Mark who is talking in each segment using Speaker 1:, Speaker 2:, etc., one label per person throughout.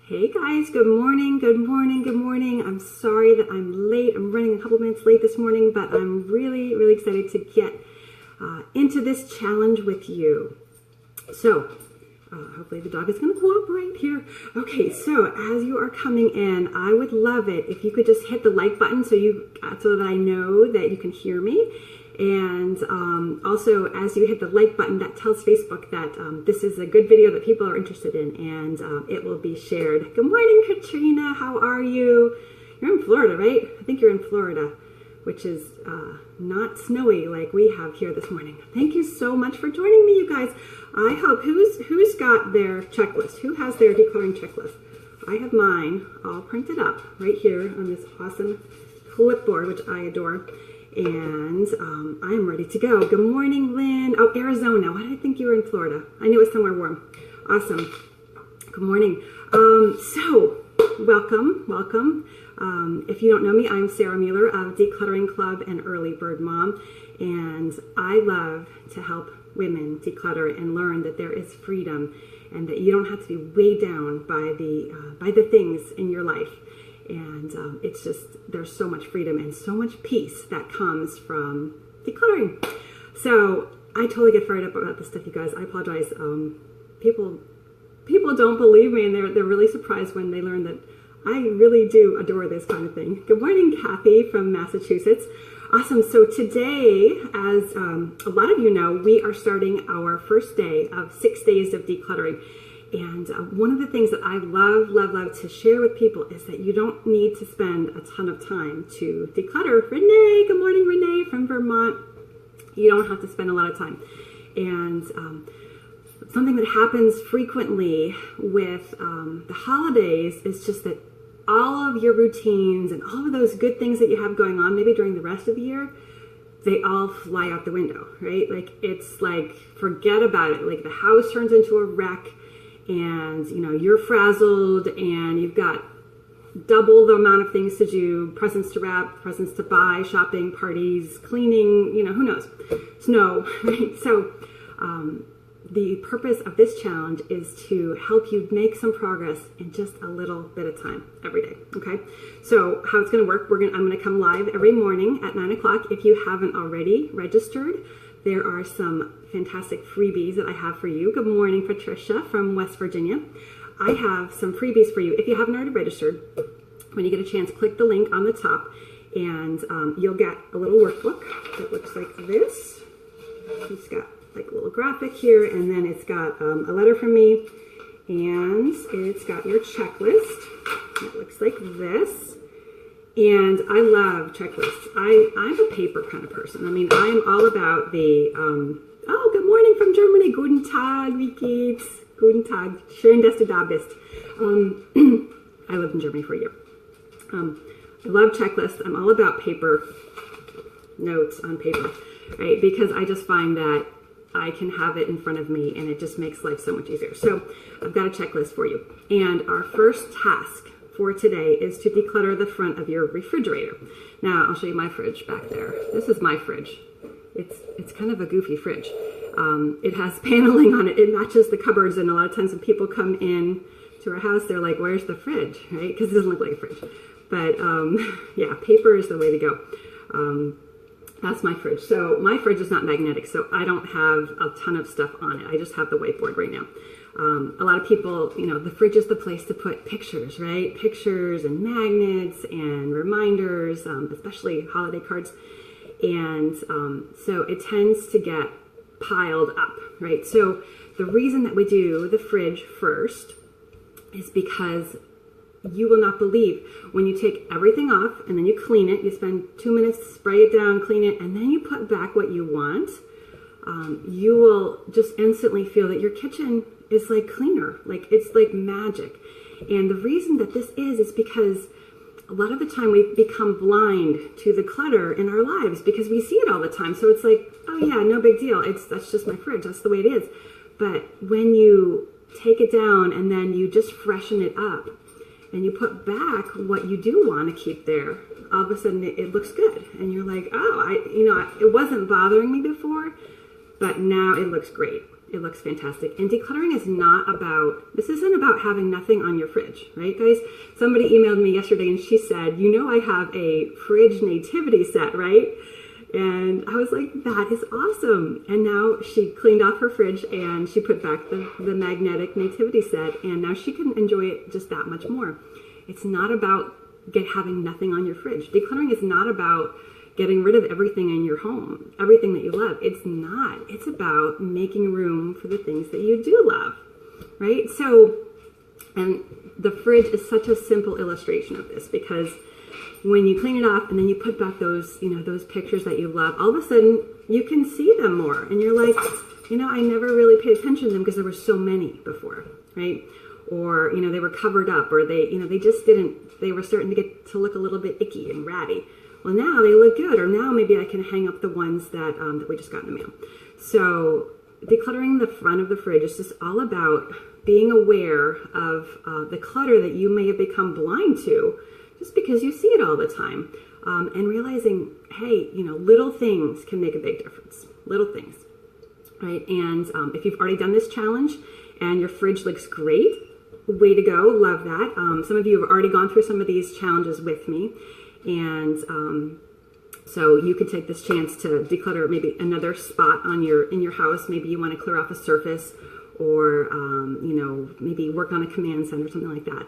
Speaker 1: Hey guys, good morning, good morning, good morning. I'm sorry that I'm late. I'm running a couple minutes late this morning, but I'm really, really excited to get into this challenge with you. So, hopefully the dog is going to cooperate here. Okay, so as you are coming in, I would love it if you could just hit the like button so that I know that you can hear me. And also, as you hit the like button, that tells Facebook that this is a good video that people are interested in, and it will be shared. Good morning, Katrina. How are you? You're in Florida, right? I think you're in Florida, which is not snowy like we have here this morning. Thank you so much for joining me, you guys. I hope, who's got their checklist? Who has their decluttering checklist? I have mine all printed up right here on this awesome clipboard, which I adore. And I am ready to go. Good morning, Lynn. Oh, Arizona. Why did I think you were in Florida? I knew it was somewhere warm. Awesome. Good morning. So, welcome. If you don't know me, I'm Sarah Mueller of Decluttering Club and Early Bird Mom. And I love to help women declutter and learn that there is freedom and that you don't have to be weighed down by the things in your life. And it's just, there's so much freedom and so much peace that comes from decluttering. So I totally get fired up about this stuff, you guys. I apologize. People don't believe me, and they're really surprised when they learn that I really do adore this kind of thing. Good morning, Kathy from Massachusetts. Awesome. So today, as a lot of you know, we are starting our first day of 6 days of decluttering. And one of the things that I love to share with people is that you don't need to spend a ton of time to declutter. Renee, good morning, Renee from Vermont. You don't have to spend a lot of time. And something that happens frequently with the holidays is just that all of your routines and all of those good things that you have going on, maybe during the rest of the year, they all fly out the window, right? Like, it's like, forget about it. Like, the house turns into a wreck. And, you know, you're frazzled and you've got double the amount of things to do, presents to wrap, presents to buy, shopping, parties, cleaning, you know, who knows? Snow, right? So the purpose of this challenge is to help you make some progress in just a little bit of time every day, okay? So how it's gonna work, I'm gonna come live every morning at 9 o'clock. If you haven't already registered, there are some fantastic freebies that I have for you. Good morning, Patricia from West Virginia. I have some freebies for you. If you haven't already registered, when you get a chance, click the link on the top and you'll get a little workbook that looks like this. It's got like a little graphic here, and then it's got a letter from me, and it's got your checklist. It looks like this. And I love checklists. I'm a paper kind of person. I mean, I'm all about the, oh, good morning from Germany. Guten Tag, wie geht's? Guten Tag. Schön, dass du da bist. I lived in Germany for a year. I love checklists. I'm all about paper notes on paper, right? Because I just find that I can have it in front of me and it just makes life so much easier. So I've got a checklist for you. And our first task for today is to declutter the front of your refrigerator. Now, I'll show you my fridge back there. This is my fridge. It's kind of a goofy fridge. It has paneling on it. It matches the cupboards, and a lot of times when people come in to our house, they're like, where's the fridge, right? Because it doesn't look like a fridge. But yeah, paper is the way to go. That's my fridge. So my fridge is not magnetic, so I don't have a ton of stuff on it. I just have the whiteboard right now. A lot of people, you know, the fridge is the place to put pictures, right? Pictures and magnets and reminders, especially holiday cards. And so it tends to get piled up, right? So the reason that we do the fridge first is because you will not believe when you take everything off and then you clean it, you spend 2 minutes to spray it down, clean it, and then you put back what you want, you will just instantly feel that your kitchen is like cleaner, like it's like magic. And the reason that this is because a lot of the time we become blind to the clutter in our lives because we see it all the time. So it's like, oh yeah, no big deal. That's just my fridge. That's the way it is. But when you take it down and then you just freshen it up and you put back what you do want to keep there, all of a sudden it looks good. And you're like, oh, it wasn't bothering me before, but now it looks great. It looks fantastic. And decluttering is this isn't about having nothing on your fridge, right, guys? Somebody emailed me yesterday and she said, I have a fridge nativity set, right? And I was like, that is awesome. And now she cleaned off her fridge and she put back the magnetic nativity set, and now she can enjoy it just that much more. It's not about having nothing on your fridge. Decluttering is not about getting rid of everything in your home, everything that you love. It's not. It's about making room for the things that you do love, right? So, and the fridge is such a simple illustration of this, because when you clean it off and then you put back those pictures that you love, all of a sudden you can see them more. And you're like, I never really paid attention to them because there were so many before, right? Or, they were covered up, or they were starting to look a little bit icky and ratty. Well, now they look good, or now maybe I can hang up the ones that we just got in the mail. So decluttering the front of the fridge is just all about being aware of the clutter that you may have become blind to just because you see it all the time, and realizing, hey, little things can make a big difference. Little things, right? And if you've already done this challenge and your fridge looks great, way to go, love that. Some of you have already gone through some of these challenges with me, and so you could take this chance to declutter maybe another spot in your house. Maybe you want to clear off a surface, or maybe work on a command center, something like that.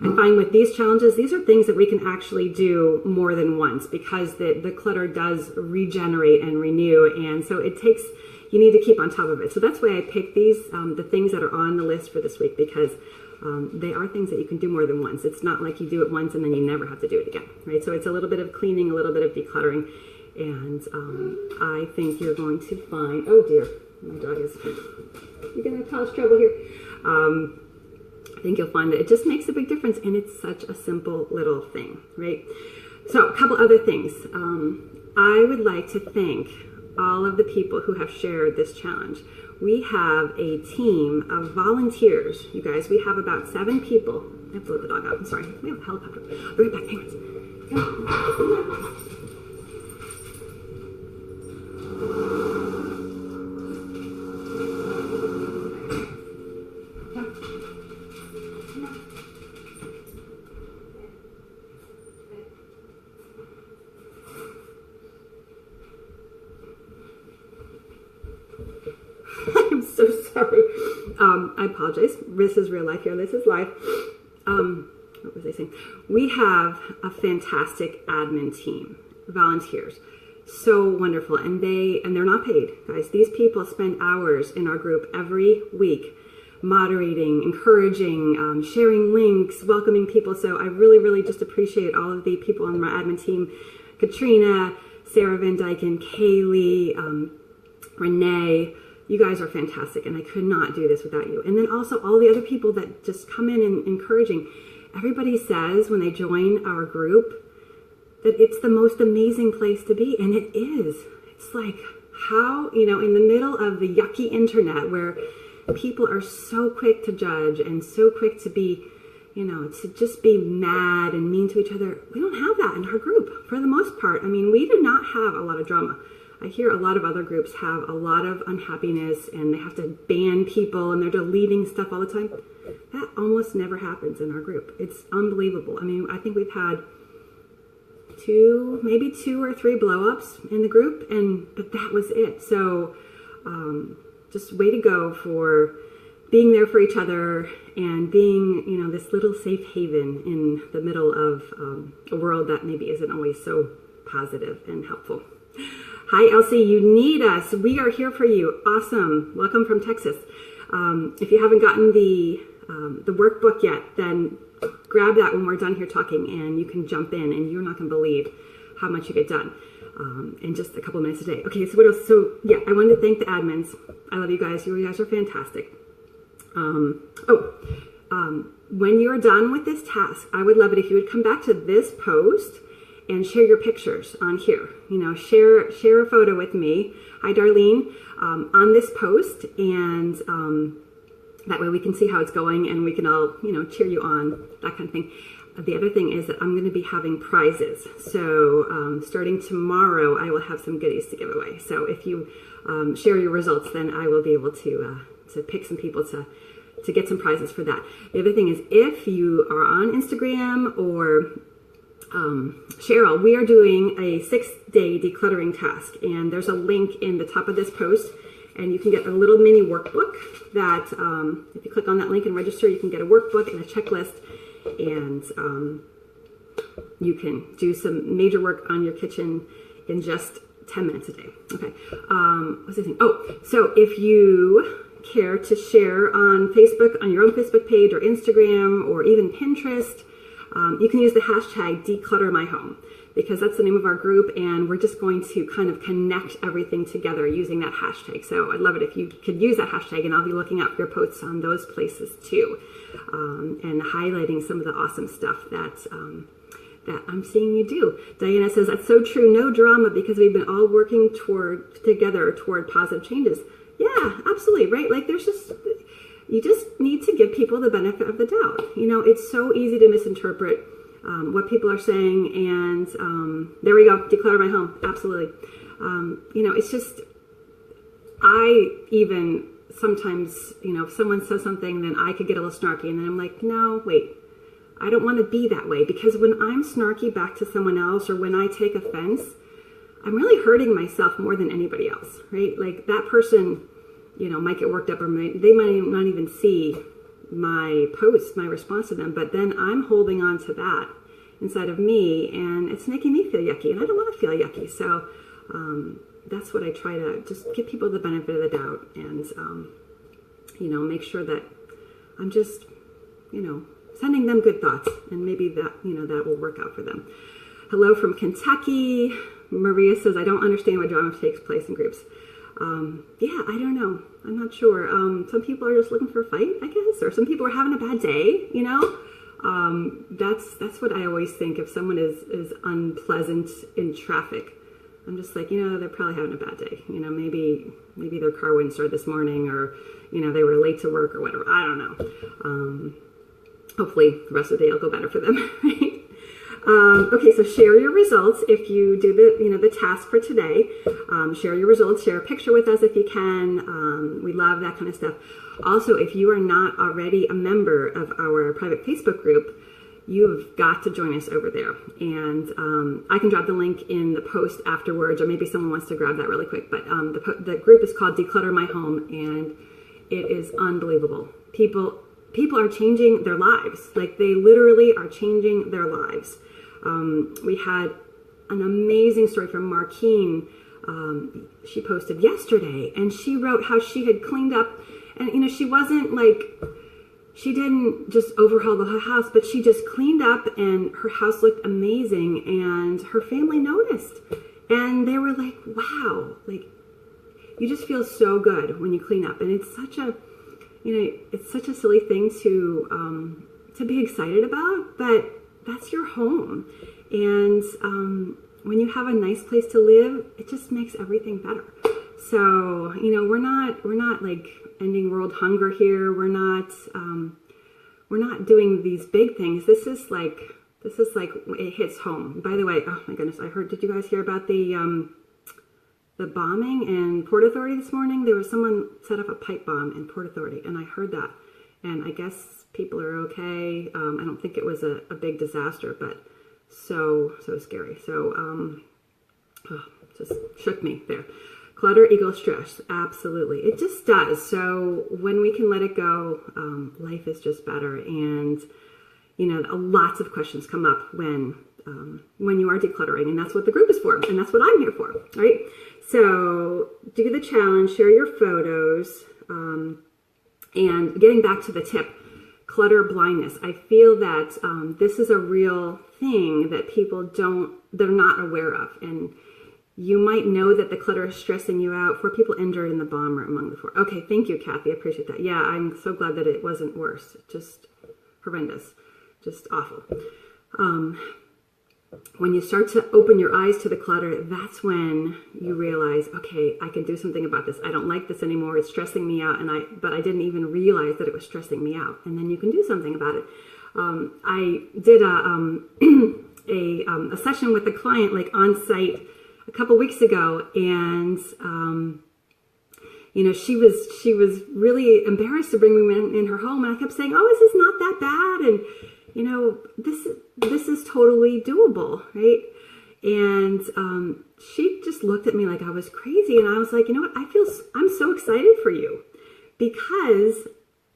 Speaker 1: I find with these challenges, these are things that we can actually do more than once, because the clutter does regenerate and renew, and so you need to keep on top of it. So that's why I picked these, the things that are on the list for this week, because they are things that you can do more than once. It's not like you do it once and then you never have to do it again, right? So it's a little bit of cleaning, a little bit of decluttering, and I think you're going to find, oh dear, my dog is, you're going to cause trouble here. I think you'll find that it just makes a big difference, and it's such a simple little thing, right? So a couple other things. I would like to thank all of the people who have shared this challenge. We have a team of volunteers, you guys. We have about 7 people. I have to let the dog out. I'm sorry. We have a helicopter. I'll be right back. Hang on. I'm so sorry. I apologize. This is real life here. This is live. What was I saying? We have a fantastic admin team, volunteers. So wonderful. And they're not paid, guys. These people spend hours in our group every week, moderating, encouraging, sharing links, welcoming people. So I really, really just appreciate all of the people on my admin team. Katrina, Sarah Van Dyken, Kaylee, Renee. You guys are fantastic, and I could not do this without you. And then also all the other people that just come in and encouraging. Everybody says when they join our group that it's the most amazing place to be, and it is. It's like how, in the middle of the yucky internet where people are so quick to judge and so quick to be, to just be mad and mean to each other. We don't have that in our group for the most part. I mean, we do not have a lot of drama. I hear a lot of other groups have a lot of unhappiness, and they have to ban people, and they're deleting stuff all the time. That almost never happens in our group. It's unbelievable. I mean, I think we've had maybe two or three blow-ups in the group, but that was it. So just way to go for being there for each other and being, this little safe haven in the middle of a world that maybe isn't always so positive and helpful. Hi, Elsie, you need us. We are here for you. Awesome. Welcome from Texas. If you haven't gotten the workbook yet, then grab that when we're done here talking, and you can jump in, and you're not going to believe how much you get done in just a couple minutes a day. Okay, so what else? So, yeah, I wanted to thank the admins. I love you guys. You guys are fantastic. When you're done with this task, I would love it if you would come back to this post and share your pictures on here. Share a photo with me. Hi, Darlene, on this post, and That way we can see how it's going and we can all, cheer you on, that kind of thing. The other thing is that I'm going to be having prizes. So starting tomorrow, I will have some goodies to give away. So if you share your results, then I will be able to pick some people to get some prizes for that. The other thing is, if you are on Instagram or Cheryl, we are doing a 6-day decluttering task, and there's a link in the top of this post, and you can get a little mini workbook that if you click on that link and register, you can get a workbook and a checklist, and you can do some major work on your kitchen in just 10 minutes a day. Okay. What's the thing? Oh, so if you care to share on Facebook, on your own Facebook page or Instagram or even Pinterest, you can use the hashtag #DeclutterMyHome, because that's the name of our group, and we're just going to kind of connect everything together using that hashtag. So I'd love it if you could use that hashtag, and I'll be looking out for your posts on those places too, and highlighting some of the awesome stuff that I'm seeing you do. Diana says, that's so true. No drama, because we've been all working together toward positive changes. Yeah, absolutely, right? Like you just need to give people the benefit of the doubt. It's so easy to misinterpret what people are saying, and there we go, declutter my home, absolutely. It's just, I even sometimes, if someone says something, then I could get a little snarky, and then I'm like, no, wait, I don't want to be that way, because when I'm snarky back to someone else, or when I take offense, I'm really hurting myself more than anybody else, right? Like that person, might get worked up, or they might not even see my post, my response to them, but then I'm holding on to that inside of me, and it's making me feel yucky, and I don't want to feel yucky. So that's what I try to just give people the benefit of the doubt, and make sure that I'm just sending them good thoughts, and maybe that that will work out for them. Hello from Kentucky. Maria says, I don't understand why drama takes place in groups. Yeah, I don't know. I'm not sure. Some people are just looking for a fight, I guess, or some people are having a bad day, That's what I always think. If someone is unpleasant in traffic, I'm just like, they're probably having a bad day. Maybe their car wouldn't start this morning, or, they were late to work or whatever. I don't know. Hopefully the rest of the day will go better for them, right? Okay, so share your results if you do the task for today. Share your results, share a picture with us if you can. We love that kind of stuff. Also, if you are not already a member of our private Facebook group, you've got to join us over there. And I can drop the link in the post afterwards, or maybe someone wants to grab that really quick. But the group is called Declutter My Home, and it is unbelievable. People are changing their lives. Like, they literally are changing their lives. We had an amazing story from Markeen. She posted yesterday, and she wrote how she had cleaned up, and she wasn't like, she didn't just overhaul the whole house, but she just cleaned up, and her house looked amazing, and her family noticed, and they were like, wow, like, you just feel so good when you clean up. And it's such a it's such a silly thing to be excited about, but that's your home. And when you have a nice place to live, it just makes everything better. So, we're not like ending world hunger here. We're not doing these big things. This is like it hits home. By the way, oh my goodness, did you guys hear about the bombing in Port Authority this morning? There was someone set up a pipe bomb in Port Authority, and I heard that. And I guess people are okay. I don't think it was a big disaster, but so scary. So just shook me there. Clutter equals stress. Absolutely. It just does. So when we can let it go, life is just better. And, lots of questions come up when you are decluttering, and that's what the group is for, and that's what I'm here for, right? So do the challenge, share your photos, and getting back to the tip, clutter blindness. I feel that this is a real thing that they're not aware of, and you might know that the clutter is stressing you out. 4 people injured in the bomb are among the 4. Okay, thank you, Kathy. I appreciate that. Yeah, I'm so glad that it wasn't worse. Just horrendous. Just awful. when you start to open your eyes to the clutter, that's when you realize, okay, I can do something about this. I don't like this anymore. It's stressing me out, but I didn't even realize that it was stressing me out. And then you can do something about it. I did a session with a client, like on site, a couple weeks ago, and she was really embarrassed to bring me in her home, and I kept saying, "Oh, this is not that bad," and this is totally doable, right? And she just looked at me like I was crazy, and I was like, you know what? I'm so excited for you, because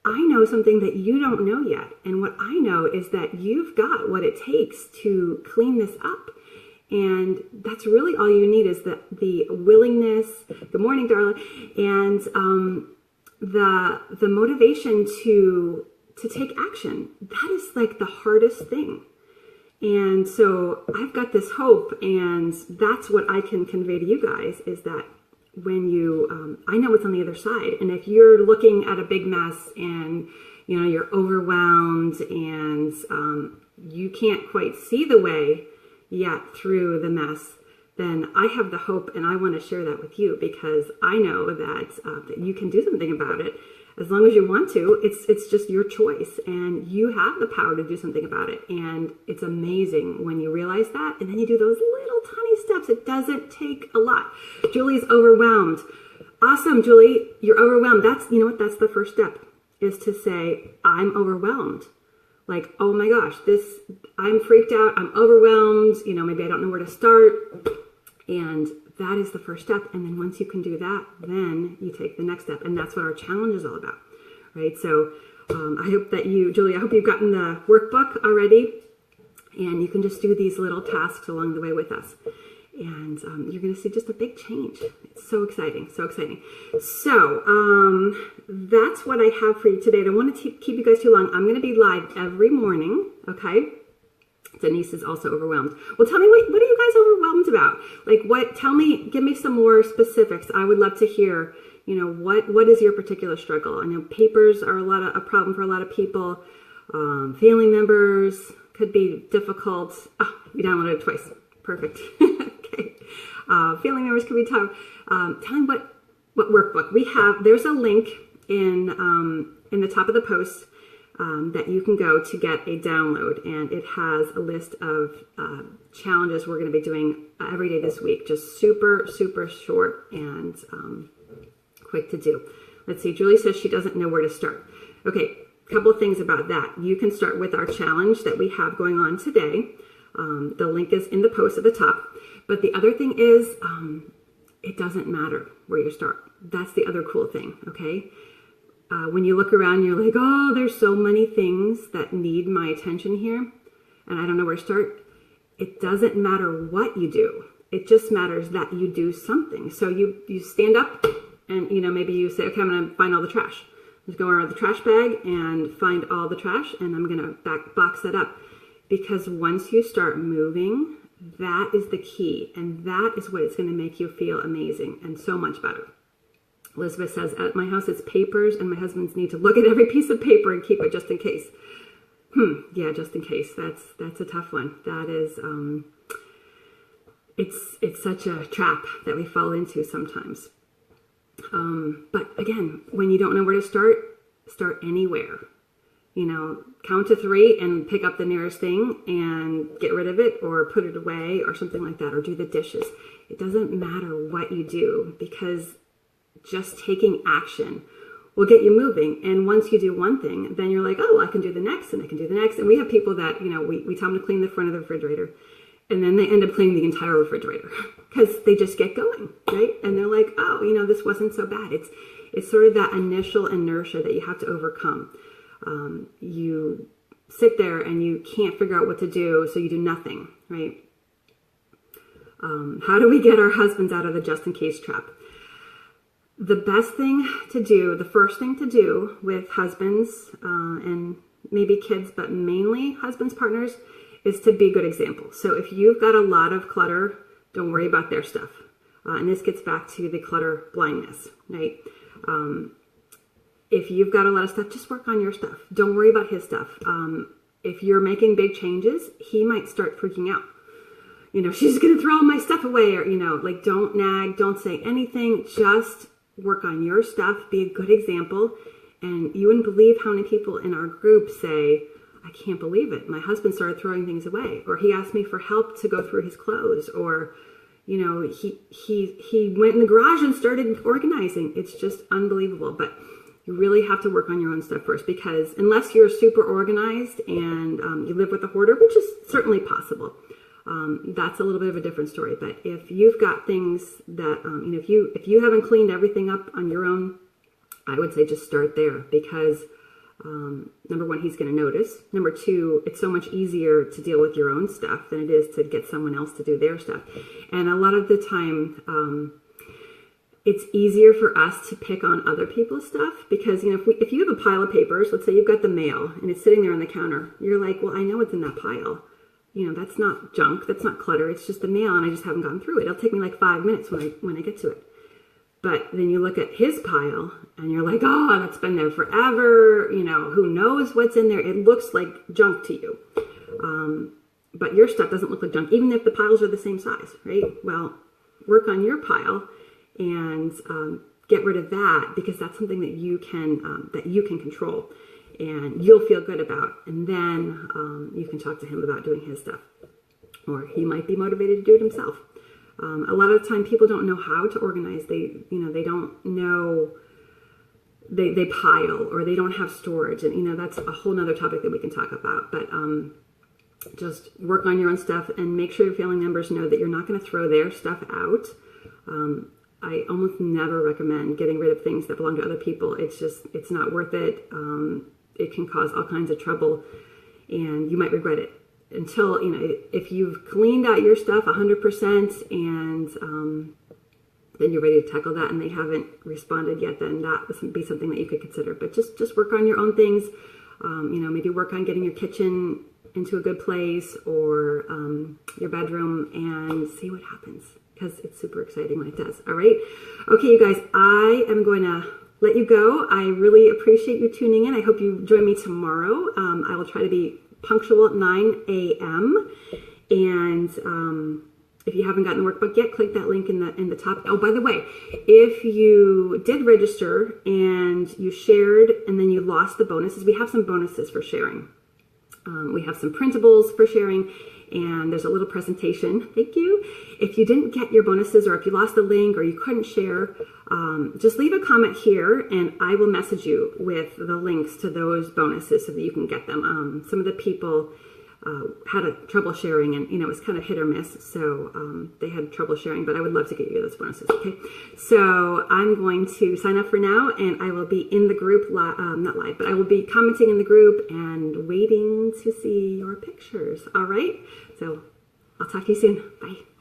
Speaker 1: I know something that you don't know yet, and what I know is that you've got what it takes to clean this up. And that's really all you need, is the willingness, good morning, darling, and the motivation to take action. That is like the hardest thing. And so I've got this hope, and that's what I can convey to you guys, is that when you, I know what's on the other side. And if you're looking at a big mess and, you're overwhelmed and you can't quite see the way yet through the mess, then I have the hope, and I want to share that with you, because I know that you can do something about it as long as you want to. It's just your choice, and you have the power to do something about it. And it's amazing when you realize that, and then you do those little tiny steps. It doesn't take a lot. Julie's overwhelmed. Awesome, Julie, you're overwhelmed. That's the first step, is to say, I'm overwhelmed. Like, oh my gosh, I'm freaked out, I'm overwhelmed, maybe I don't know where to start. And that is the first step. And then once you can do that, then you take the next step. And that's what our challenge is all about, right? So I hope that Julie, I hope you've gotten the workbook already, and you can just do these little tasks along the way with us. And you're going to see just a big change. It's so exciting, so exciting. So that's what I have for you today. I don't want to keep you guys too long. I'm going to be live every morning, okay? Denise is also overwhelmed. Well, tell me, what are you guys overwhelmed about? Like, give me some more specifics. I would love to hear, what is your particular struggle? I know papers are a problem for a lot of people. Family members could be difficult. Oh, you downloaded it twice. Perfect. Okay. Family members can be tough. Tell me what workbook we have. There's a link in the top of the post that you can go to get a download, and it has a list of challenges we're going to be doing every day this week. Just super, super short and quick to do. Let's see. Julie says she doesn't know where to start. Okay. A couple of things about that. You can start with our challenge that we have going on today. The link is in the post at the top. But the other thing is, it doesn't matter where you start. That's the other cool thing, okay? When you look around, you're like, oh, there's so many things that need my attention here, and I don't know where to start. It doesn't matter what you do. It just matters that you do something. So you stand up, and maybe you say, okay, I'm going to find all the trash. Just go around the trash bag and find all the trash, and I'm going to box that up. Because once you start moving, that is the key, and that is what it's going to make you feel amazing and so much better. Elizabeth says, at my house it's papers, and my husband's need to look at every piece of paper and keep it just in case. Yeah, just in case. That's a tough one. That is, it's such a trap that we fall into sometimes. But again, when you don't know where to start anywhere. Count to 3 and pick up the nearest thing and get rid of it, or put it away, or something like that, or do the dishes. It doesn't matter what you do, because just taking action will get you moving. And once you do one thing, then you're like, oh, I can do the next, and I can do the next. And we have people that, we tell them to clean the front of the refrigerator, and then they end up cleaning the entire refrigerator because they just get going, right? And they're like, oh, this wasn't so bad. It's sort of that initial inertia that you have to overcome. You sit there and you can't figure out what to do, so you do nothing, right? How do we get our husbands out of the just in case trap? The best thing to do, the first thing to do with husbands and maybe kids, but mainly husbands, partners, is to be good examples. So if you've got a lot of clutter, don't worry about their stuff. And this gets back to the clutter blindness, right? If you've got a lot of stuff, just work on your stuff. Don't worry about his stuff. If you're making big changes, he might start freaking out. she's going to throw all my stuff away, or, like, don't nag, don't say anything, just work on your stuff, be a good example. And you wouldn't believe how many people in our group say, I can't believe it. My husband started throwing things away, or he asked me for help to go through his clothes, or, he went in the garage and started organizing. It's just unbelievable. But you really have to work on your own stuff first, because unless you're super organized and you live with a hoarder, which is certainly possible, that's a little bit of a different story. But if you've got things that, if you haven't cleaned everything up on your own, I would say just start there, because number one, he's going to notice. Number two, it's so much easier to deal with your own stuff than it is to get someone else to do their stuff. And a lot of the time, it's easier for us to pick on other people's stuff, because, if you have a pile of papers, let's say you've got the mail and it's sitting there on the counter, you're like, well, I know what's in that pile. That's not junk, that's not clutter, it's just the mail and I just haven't gone through it. It'll take me like 5 minutes when I get to it. But then you look at his pile and you're like, oh, that's been there forever. Who knows what's in there? It looks like junk to you. But your stuff doesn't look like junk, even if the piles are the same size, right? Well, work on your pile and get rid of that, because that's something that you can control and you'll feel good about. And then you can talk to him about doing his stuff, or he might be motivated to do it himself. A lot of the time people don't know how to organize. They don't know, they pile, or they don't have storage. And, that's a whole nother topic that we can talk about. But just work on your own stuff and make sure your family members know that you're not going to throw their stuff out. I almost never recommend getting rid of things that belong to other people. It's not worth it. It can cause all kinds of trouble and you might regret it. Until, if you've cleaned out your stuff 100% and then you're ready to tackle that and they haven't responded yet, then that would be something that you could consider. But just work on your own things. Maybe work on getting your kitchen into a good place, or your bedroom, and see what happens, because it's super exciting when it does. All right. Okay, you guys, I am going to let you go. I really appreciate you tuning in. I hope you join me tomorrow. I will try to be punctual at 9 a.m. And if you haven't gotten the workbook yet, click that link in the top. Oh, by the way, if you did register and you shared and then you lost the bonuses, we have some bonuses for sharing. We have some printables for sharing, and there's a little presentation. Thank you. If you didn't get your bonuses, or if you lost the link or you couldn't share, just leave a comment here and I will message you with the links to those bonuses so that you can get them. Some of the people had trouble sharing, and it was kind of hit or miss, so they had trouble sharing, but I would love to get you those bonuses. Okay, so I'm going to sign up for now, and I will be in the group, not live, but I will be commenting in the group and waiting to see your pictures. All right, so I'll talk to you soon. Bye.